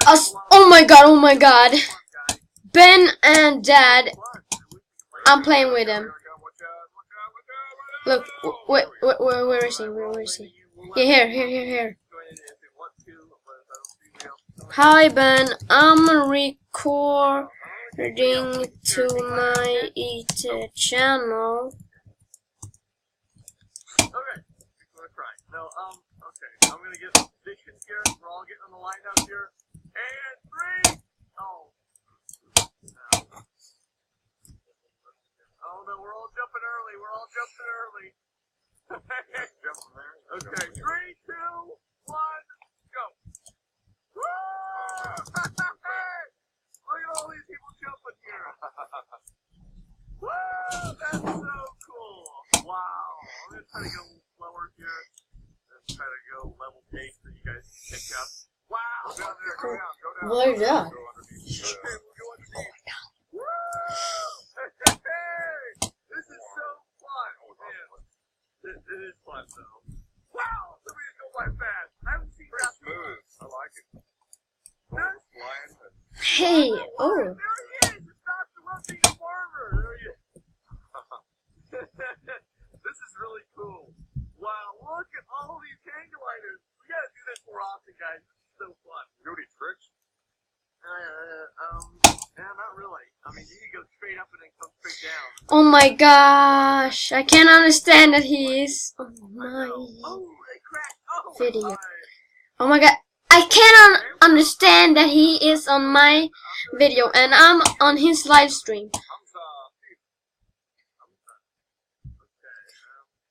Oh my god, oh my god. Ben and Dad, I'm playing with him. Look, where is he? Where is he? Yeah, here. Hi Ben, I'm recording to my channel. Okay, no, okay, I'm gonna get positions here. We're all getting on the line up here. And 3! Oh no, we're all jumping early. Jumping there. Okay, 3, 2, 1, go. Woo! Look at all these people jumping here. Woo! That's so cool. Wow. I'm gonna try to go slower here. Let's try to go level pace so you guys can pick up. Wow! Go down there, go down. What is that? Go underneath. Okay, we'll go underneath. Woo! This is so fun. Man. It is fun though. Wow! Somebody just go by fast. I haven't seen that smooth. I like it. Hey, oh. There he is! It's Dr. Rumpy the Farmer! There he is. This is really cool. Wow, look at all these hang gliders. We gotta do this more often, guys. This is so fun. You do any tricks? Not really. I mean, you can go straight up and then come straight down. Oh my gosh, I can't understand that he is on my video. Oh my god, I cannot understand that he is on my video and I'm on his live stream.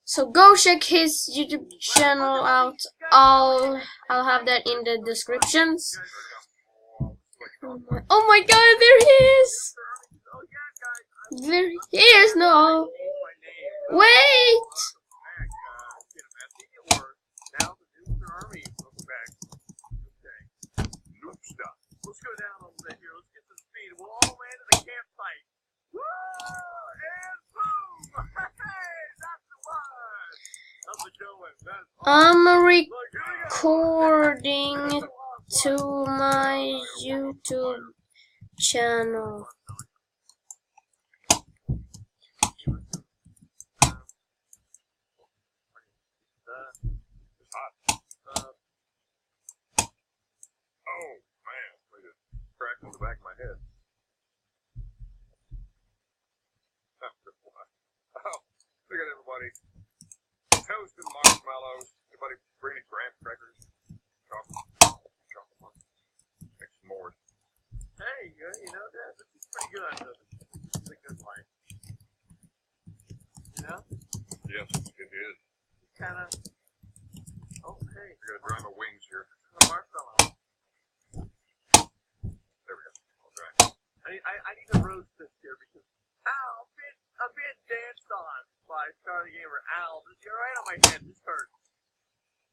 So go check his YouTube channel out. I'll have that in the descriptions. Oh my god, there he is! There he is, no! Wait! Let's go down a little bit here. Let's get some speed. We'll all land at the campsite. Woo! And boom! Hey, that's the one! How's it going? I'm recording to my YouTube channel. On the back of my head. Oh, look at everybody. Toast and marshmallows. Everybody bring any graham crackers. Chocolate. Make some more. Hey, you know, Dad, this is pretty good. This is a good life. You know? Yes, it is. Kinda. Oh, hey. I gotta dry my wings here. A marshmallow. I need to roast this here because I've been danced on by Charlie Gamer. Ow, you're right on my head. This hurts.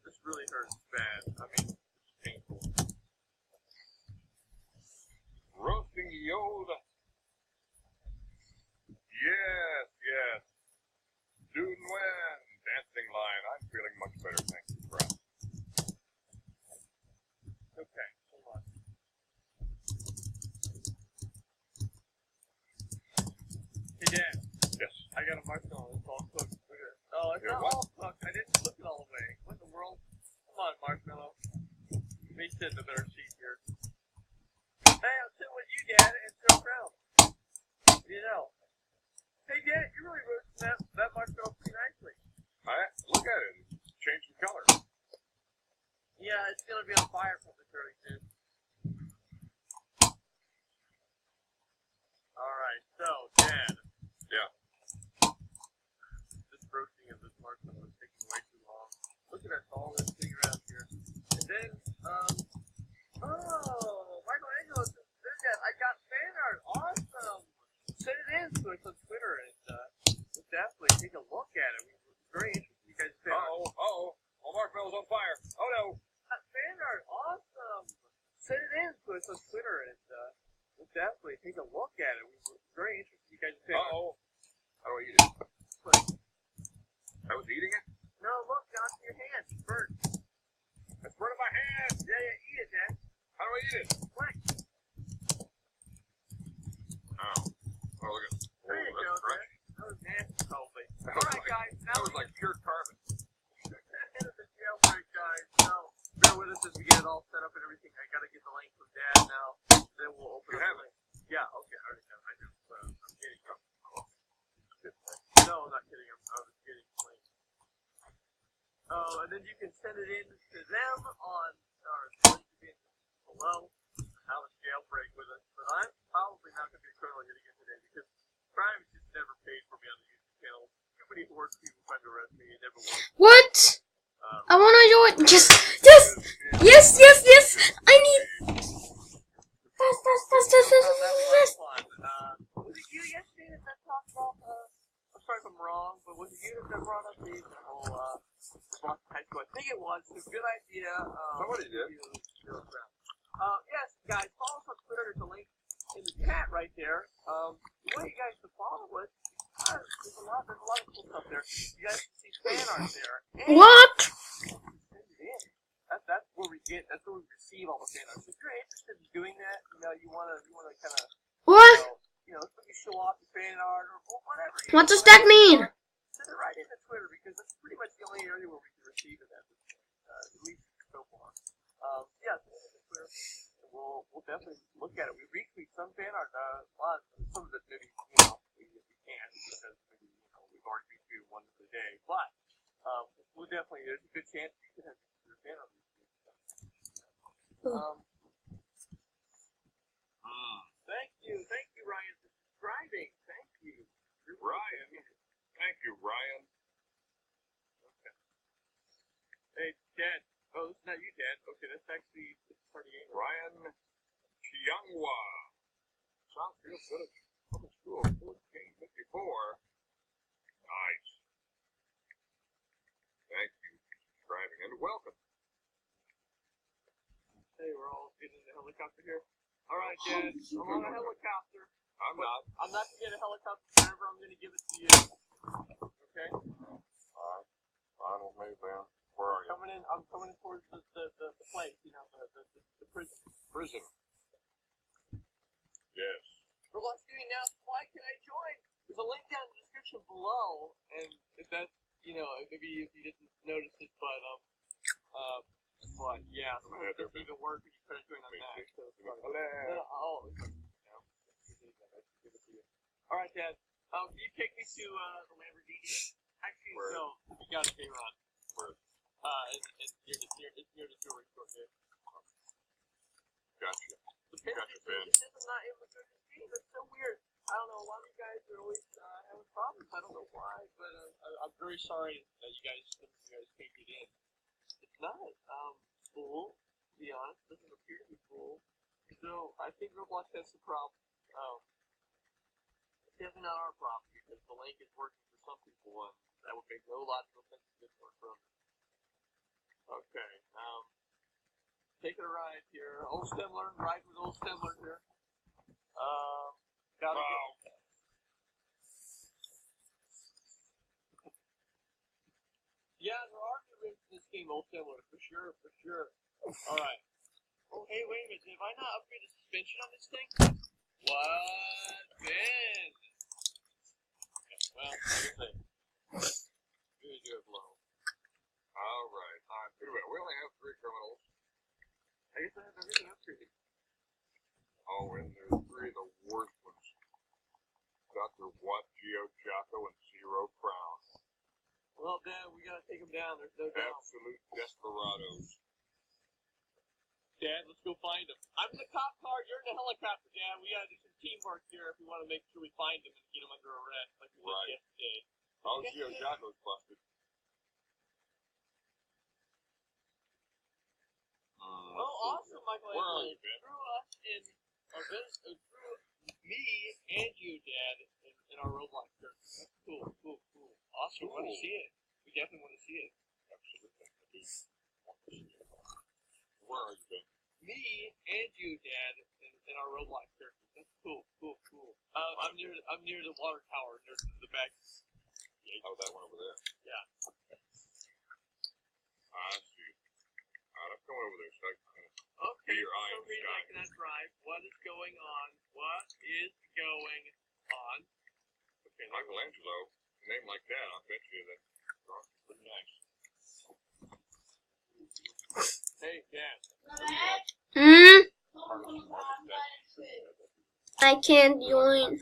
This really hurts bad. I mean, it's painful. Roasting Yoda. Yes. Doing well. Dancing line. I'm feeling much better, thank you, Brad. Okay, hold on. Hey, Dad. Yes. I got a marshmallow. It's all cooked. Oh, it's not all cooked. I didn't cook it all the way. What in the world? Come on, marshmallow. Let me sit in a better seat here. Hey, I'm sitting with you, Dad, and Joe Brown. You know. Hey, Dad, you're really roasting that marshmallow pretty nicely. Look at it. It's changing color. Yeah, it's going to be on fire pretty soon. Alright, so, Dad. Yeah. This roasting of this marshmallow is taking way too long. Look at us, all this thing around here. And then, Michelangelo says, Dad, I got fan art. Awesome. Send it in so it's on Twitter and we'll definitely take a look at it. We're very interested. You guys fan art. All marshmallows on fire. Oh no. Fan art. Awesome. Send it in so it's on Twitter and we'll definitely take a look at it. We're very interested. You guys fan art. How do I eat it? I was eating it? No, look, down to your hand. It's burnt. It's burnt in my hand. Yeah, eat it, Dad. How do I eat it? get it all set up and everything. I gotta get the link from Dad now. Then we'll open it. Yeah, okay, I already know. I know. I'm kidding. No, I'm not kidding. I was kidding. Oh, and then you can send it in to them on our link below. How to jailbreak with us. But I'm probably not going to be a criminal yet again today because crime just never paid for me on the YouTube channel. Too many worse people trying to arrest me. It never worked. What? I wanna join. Yes. I need. Fast. Was it you yesterday that talked about? I'm sorry if I'm wrong, but was it you that brought up the whole Boston High School? I think it was. It's a good idea. Somebody did. Yes, guys, follow us on Twitter. There's a link in the chat right there. We want you guys to follow us. There's a lot of cool stuff there. You guys can see fan art there. And What? That's where we get. That's where we receive all the fan art. So if you're interested in doing that, you wanna kind of, What? let me show off your fan art or whatever. What does that mean? Send it right into Twitter because that's pretty much the only area where we can receive it at least so far. Yeah, send it into Twitter. And we'll definitely look at it. We retweet some fan art. A lot. Some of it maybe we can't because maybe we've already retweeted one for the day. But we'll definitely. There's a good chance you can have your fan art. Thank you, Ryan, for subscribing. Thank you, Ryan. Thank you, Ryan. Okay. Hey, Dad. Oh, this is not you, Dad. Okay, that's actually Party Game. Ryan Chiangwa. Southfield Village Public School, 1454. Nice. Thank you for subscribing and welcome. Hey, we're all getting in the helicopter here. All right, Dad. I'm on a helicopter. I'm not. I'm not going to get a helicopter forever. I'm going to give it to you. Okay? Fine with me, Ben. Where are you? I'm coming in towards the place, the prison. Prison. Yes. Roblox Gaming now, why can I join? There's a link down in the description below, and if that's, maybe if you didn't notice it, but yeah, it doesn't even work when you try to join on that. So, Alright, Dad. Can you take me to the Lamborghini? Actually, Where? no, you gotta stay on. Where? It's near the jewelry store, dude. Gotcha. The pin Gotcha, Ben. It says I'm not able to go to the game. That's so weird. I don't know. A lot of you guys are always having problems. I don't know why, but I'm very sorry that you guys can't get in. It's not full, to be honest. It doesn't appear to be full. So I think Roblox has some problem. It's definitely not our problem because the link is working for some people, and that would make no logical sense to this work for others. Okay. Taking a ride here. Old Stemler, ride with Old Stemler here. Gotta go. Yeah, there are new rings in this game, Old Stemler, for sure. Alright. Oh, hey, wait a minute. Have I not upgraded suspension on this thing? What? Ben! Okay, well, like I say. Good to have low. Alright. We only have 3 criminals. I guess I have everything upgraded. Oh, and there's 3 of the worst ones. Dr. Watt, Geo Jocko, and Zero Crown. Well, Dan, we gotta take them down. There's no doubt. Absolute desperados. Dad, let's go find them. I'm in the cop car. You're in the helicopter, Dad. We gotta do some teamwork here if we want to make sure we find them and get them under arrest like we did yesterday. Oh, Geo Jocko's busted. Oh, awesome, Michael. Where are you, Ben? Threw me and you, Dad, in our Roblox church. That's cool. Awesome. We want to see it. We definitely want to see it. Absolutely. Where are you, Ben? Me and you, Dad, in our Roblox church. That's cool. I'm near the water tower, near the back. Oh, that one over there. Yeah. I see. Alright, I'm going over there, so I can Okay, your for eye some in the reason sky. I cannot drive. What is going on? Okay, Michelangelo, a name like that, I bet you that's pretty nice. Hey, Dad. I can't join.